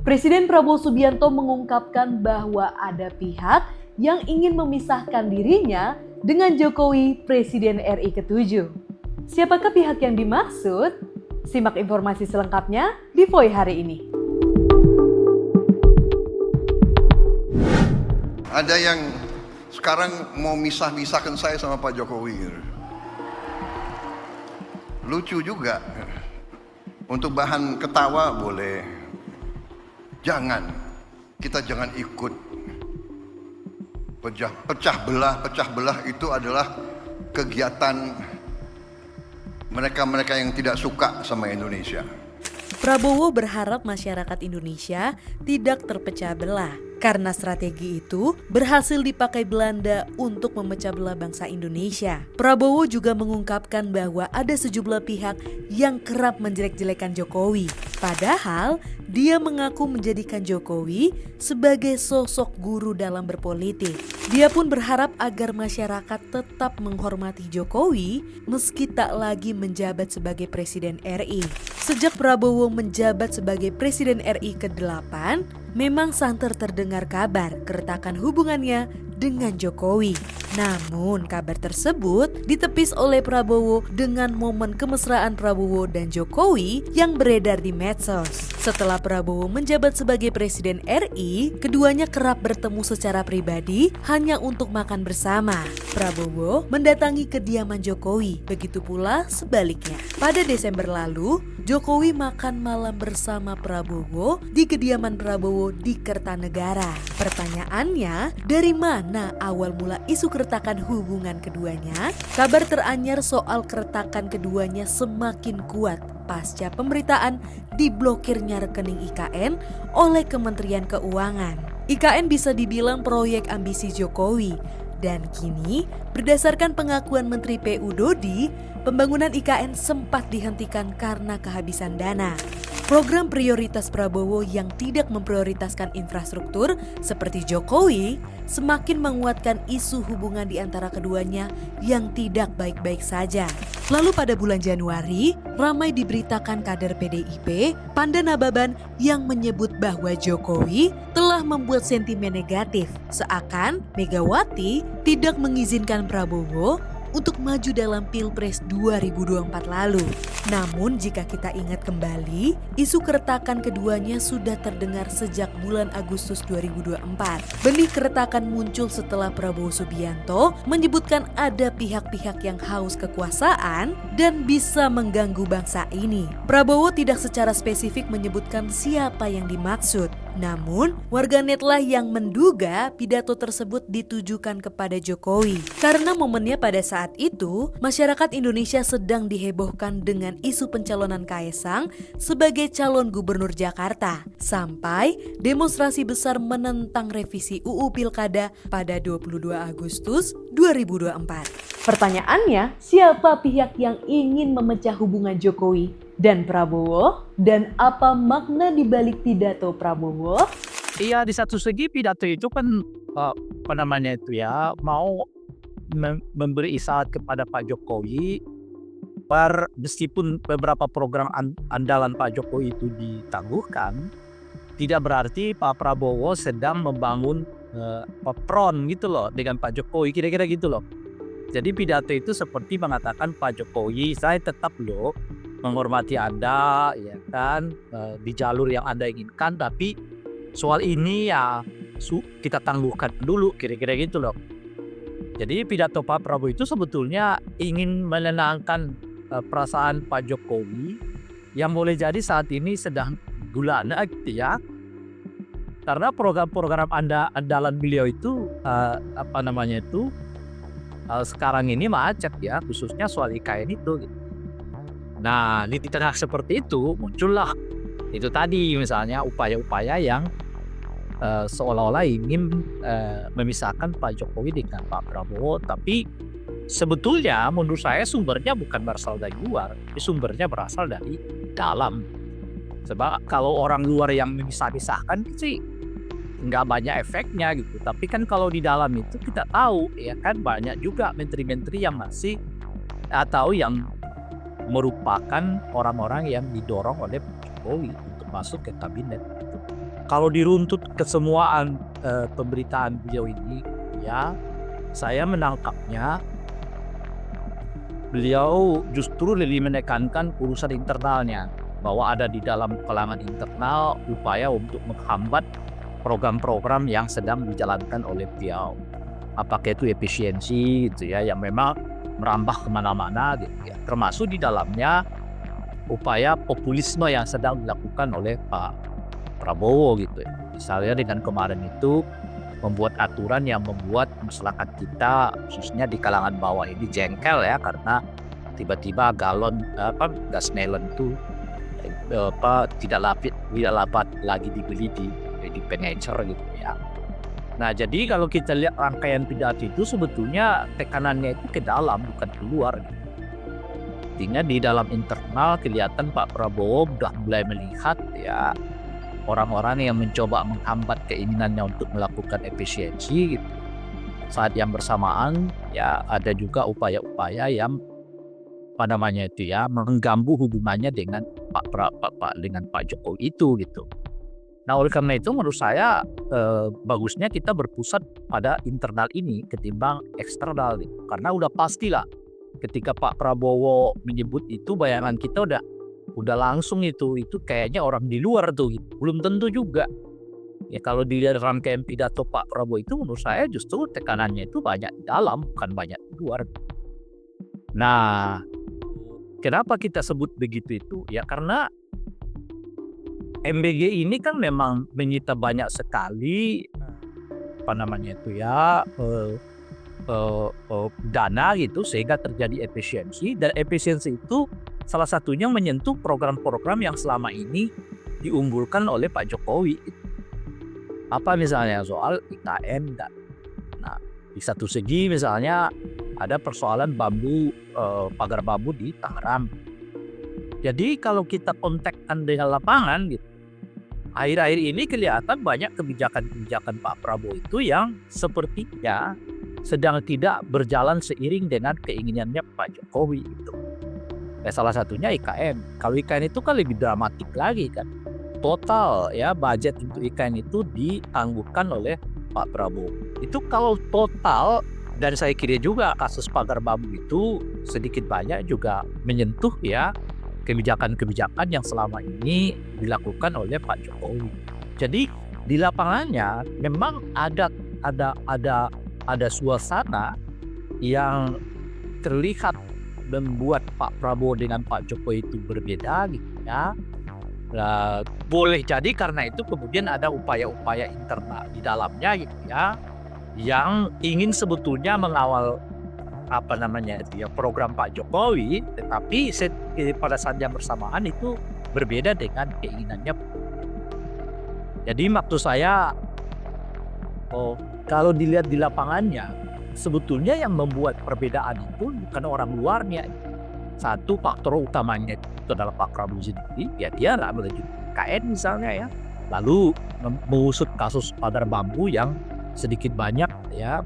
Presiden Prabowo Subianto mengungkapkan bahwa ada pihak yang ingin memisahkan dirinya dengan Jokowi, Presiden RI ke-7. Siapakah pihak yang dimaksud? Simak informasi selengkapnya di Voy hari ini. Ada yang sekarang mau misah-misahkan saya sama Pak Jokowi. Lucu juga. Untuk bahan ketawa boleh. Kita jangan ikut pecah belah itu adalah kegiatan mereka yang tidak suka sama Indonesia. Prabowo berharap masyarakat Indonesia tidak terpecah belah karena strategi itu berhasil dipakai Belanda untuk memecah belah bangsa Indonesia. Prabowo juga mengungkapkan bahwa ada sejumlah pihak yang kerap menjelek-jelekan Jokowi. Padahal dia mengaku menjadikan Jokowi sebagai sosok guru dalam berpolitik. Dia pun berharap agar masyarakat tetap menghormati Jokowi meski tak lagi menjabat sebagai Presiden RI. Sejak Prabowo menjabat sebagai Presiden RI ke-8, memang santer terdengar kabar keretakan hubungannya dengan Jokowi. Namun kabar tersebut ditepis oleh Prabowo dengan momen kemesraan Prabowo dan Jokowi yang beredar di medsos. Setelah Prabowo menjabat sebagai Presiden RI, keduanya kerap bertemu secara pribadi hanya untuk makan bersama. Prabowo mendatangi kediaman Jokowi, begitu pula sebaliknya. Pada Desember lalu, Jokowi makan malam bersama Prabowo di kediaman Prabowo di Kertanegara. Pertanyaannya, dari mana awal mula isu keretakan hubungan keduanya? Kabar teranyar soal keretakan keduanya semakin kuat pasca pemberitaan diblokirnya rekening IKN oleh Kementerian Keuangan. IKN bisa dibilang proyek ambisi Jokowi. Dan kini, berdasarkan pengakuan Menteri PU Dodi, pembangunan IKN sempat dihentikan karena kehabisan dana. Program prioritas Prabowo yang tidak memprioritaskan infrastruktur seperti Jokowi semakin menguatkan isu hubungan di antara keduanya yang tidak baik-baik saja. Lalu pada bulan Januari, ramai diberitakan kader PDIP, Panda Nababan, yang menyebut bahwa Jokowi telah membuat sentimen negatif, seakan Megawati tidak mengizinkan Prabowo untuk maju dalam Pilpres 2024 lalu. Namun jika kita ingat kembali, isu keretakan keduanya sudah terdengar sejak bulan Agustus 2024. Benih keretakan muncul setelah Prabowo Subianto menyebutkan ada pihak-pihak yang haus kekuasaan dan bisa mengganggu bangsa ini. Prabowo tidak secara spesifik menyebutkan siapa yang dimaksud. Namun, warganetlah yang menduga pidato tersebut ditujukan kepada Jokowi. Karena momennya pada saat itu, masyarakat Indonesia sedang dihebohkan dengan isu pencalonan Kaesang sebagai calon gubernur Jakarta. Sampai demonstrasi besar menentang revisi UU Pilkada pada 22 Agustus 2024. Pertanyaannya, siapa pihak yang ingin memecah hubungan Jokowi dan Prabowo? Dan apa makna di balik pidato Prabowo? Iya, di satu segi pidato itu kan mau memberi isyarat kepada Pak Jokowi meskipun beberapa program andalan Pak Jokowi itu ditangguhkan, tidak berarti Pak Prabowo sedang membangun front gitu loh dengan Pak Jokowi, kira-kira gitu loh. Jadi pidato itu seperti mengatakan Pak Jokowi, saya tetap loh menghormati Anda, ya kan, di jalur yang Anda inginkan, tapi soal ini ya kita tangguhkan dulu, kira-kira gitu loh. Jadi pidato Pak Prabowo itu sebetulnya ingin menenangkan perasaan Pak Jokowi yang boleh jadi saat ini sedang gulana gitu ya. Karena program-program andalan beliau itu sekarang ini macet ya, khususnya soal IKN itu gitu. Nah, di tengah seperti itu muncullah itu tadi misalnya upaya-upaya yang seolah-olah ingin memisahkan Pak Jokowi dengan Pak Prabowo, tapi sebetulnya menurut saya sumbernya bukan berasal dari luar, sumbernya berasal dari dalam. Sebab kalau orang luar yang memisah-misahkan sih nggak banyak efeknya gitu. Tapi kan kalau di dalam itu kita tahu ya kan banyak juga menteri-menteri yang masih atau yang merupakan orang-orang yang didorong oleh Jokowi untuk masuk ke kabinet gitu. kalau diruntut kesemuaan pemberitaan beliau ini, ya saya menangkapnya beliau justru lebih menekankan urusan internalnya, bahwa ada di dalam kalangan internal upaya untuk menghambat program-program yang sedang dijalankan oleh beliau. Apakah itu efisiensi gitu ya, yang memang merambah kemana-mana gitu ya. Termasuk di dalamnya upaya populisme yang sedang dilakukan oleh Pak Prabowo gitu ya. Misalnya dengan kemarin itu membuat aturan yang membuat masyarakat kita khususnya di kalangan bawah ini jengkel ya, karena tiba-tiba galon gas melon itu tidak dapat lagi dibeli di pengecer gitu ya. Nah, jadi kalau kita lihat rangkaian pidato itu sebetulnya tekanannya itu ke dalam bukan keluar. Artinya di dalam internal kelihatan Pak Prabowo sudah mulai melihat ya orang-orang yang mencoba menghambat keinginannya untuk melakukan efisiensi gitu. Saat yang bersamaan ya ada juga upaya-upaya yang mengganggu hubungannya dengan Pak Jokowi itu gitu. Nah, oleh karena itu menurut saya bagusnya kita berpusat pada internal ini ketimbang eksternal gitu. Karena udah pastilah ketika Pak Prabowo menyebut itu bayangan kita udah langsung itu kayaknya orang di luar tuh gitu. Belum tentu juga. Ya kalau dilihat rangkaian pidato Pak Prabowo itu menurut saya justru tekanannya itu banyak di dalam, bukan banyak di luar. Nah, kenapa kita sebut begitu itu? Ya karena MBG ini kan memang menyita banyak sekali dana gitu sehingga terjadi efisiensi, dan efisiensi itu salah satunya menyentuh program-program yang selama ini diunggulkan oleh Pak Jokowi. Apa misalnya soal IKN dan di satu segi misalnya ada persoalan pagar bambu di Tangerang. Jadi kalau kita kontekkan dengan lapangan gitu, akhir-akhir ini kelihatan banyak kebijakan-kebijakan Pak Prabowo itu yang sepertinya sedang tidak berjalan seiring dengan keinginannya Pak Jokowi gitu. Salah satunya IKN. Kalau IKN itu kan lebih dramatik lagi kan. Total ya budget untuk IKN itu ditangguhkan oleh Pak Prabowo. Itu kalau total, dan saya kira juga kasus pagar bambu itu sedikit banyak juga menyentuh ya kebijakan-kebijakan yang selama ini dilakukan oleh Pak Jokowi. Jadi di lapangannya memang ada suasana yang terlihat membuat Pak Prabowo dengan Pak Jokowi itu berbeda gitu ya. Boleh jadi karena itu kemudian ada upaya-upaya internal di dalamnya gitu ya, yang ingin sebetulnya mengawal program Pak Jokowi, tetapi pada saat yang bersamaan itu berbeda dengan keinginannya. Jadi maksud saya kalau dilihat di lapangannya, sebetulnya yang membuat perbedaan itu bukan orang luarnya. Satu faktor utamanya itu adalah Pak Prabowo sendiri, ya dia nggak melanjutkan KN misalnya ya, lalu mengusut kasus pagar bambu yang sedikit banyak ya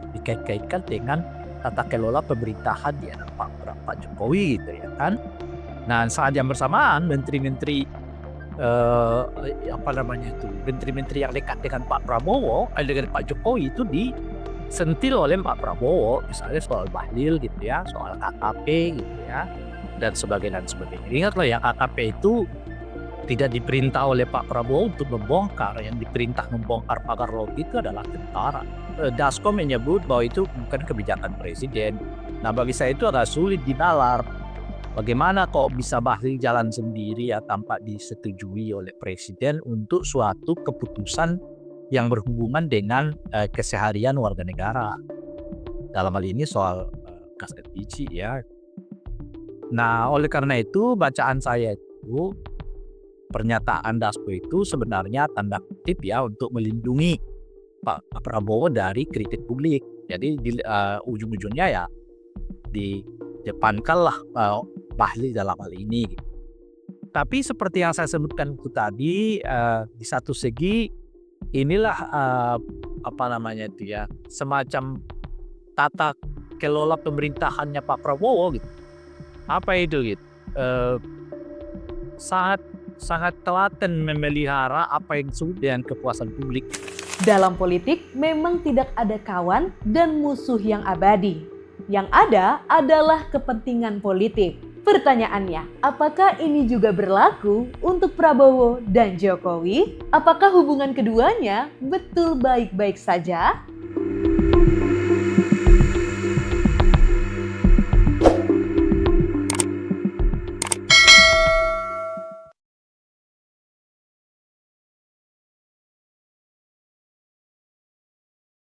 dikait-kaitkan dengan tata kelola pemerintahan di era Pak Jokowi gitu ya kan. Nah, saat yang bersamaan menteri-menteri menteri-menteri yang dekat dengan Pak Prabowo dengan Pak Jokowi itu disentil oleh Pak Prabowo, misalnya soal Bahlil gitu ya, soal KKP gitu ya, dan sebagainya. Ingatlah ya, KKP itu tidak diperintah oleh Pak Prabowo untuk membongkar, yang diperintah membongkar pagar laut itu adalah tentara. Dasko menyebut bahwa itu bukan kebijakan presiden. Nah, bagi saya itu agak sulit dinalar. Bagaimana kok bisa Bahlil jalan sendiri ya tanpa disetujui oleh presiden untuk suatu keputusan yang berhubungan dengan keseharian warga negara. Dalam hal ini soal gas LPG ya. Nah, oleh karena itu bacaan saya itu pernyataan Dasko itu sebenarnya tanda kutip ya untuk melindungi Pak Prabowo dari kritik publik. Jadi ujung-ujungnya ya didepankanlah Bahlil dalam hal ini. Tapi seperti yang saya sebutkan itu tadi, di satu segi inilah semacam tata kelola pemerintahannya Pak Prabowo gitu. Apa itu gitu? Saat sangat telaten memelihara apa yang disebut dengan kepuasan publik. Dalam politik memang tidak ada kawan dan musuh yang abadi. Yang ada adalah kepentingan politik. Pertanyaannya, apakah ini juga berlaku untuk Prabowo dan Jokowi? Apakah hubungan keduanya betul baik-baik saja?